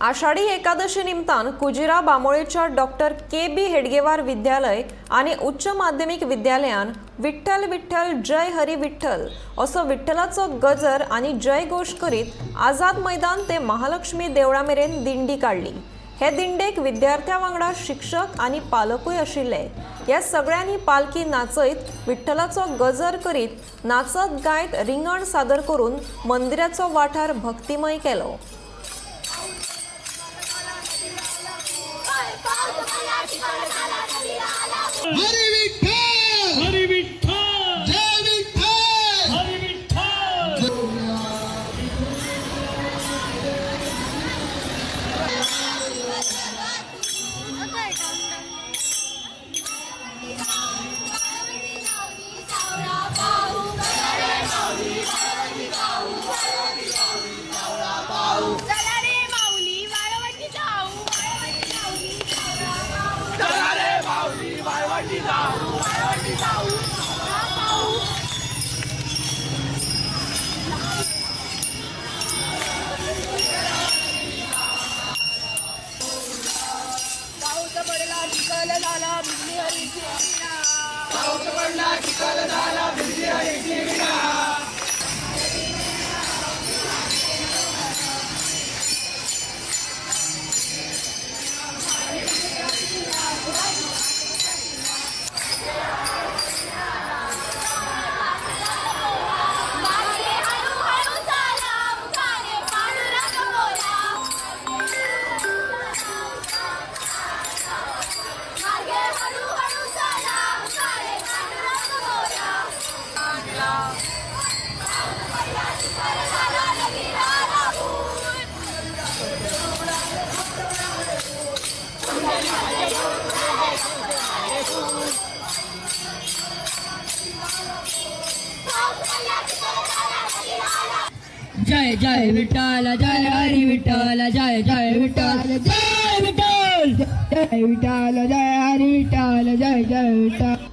आषाढी एकादशी निमतान Kujira बामोळेच्या doctor KB. Hedgewar विद्यालय आणि उच्च माध्यमिक विद्यालयान विठ्ठल विठ्ठल जय हरी विठ्ठल असो विठ्ठलाचो गजर आणि जय घोष करीत आझाद मैदान ते महालक्ष्मी देवळा मेरेन दिंडी काढली। हे दिंडेक विद्यार्थ्यां वांगडा शिक्षक आणि पालकूय आशिल्ले। या सगळ्यांनी पालखी नाचयत विठ्ठलाचो गजर करीत नाचत गायत रिंगण सादर करून मंदिराचो वाठार भक्तिमय केलो। हरी विठ्ठल हरी विठ्ठल जय विठ्ठल हरी विठ्ठल। जय जय विठ्ठल जय हरी विठ्ठल जय जय विठ्ठल जय विठ्ठल जय विठ्ठल जय हरी विठ्ठल जय जय विठ्ठल।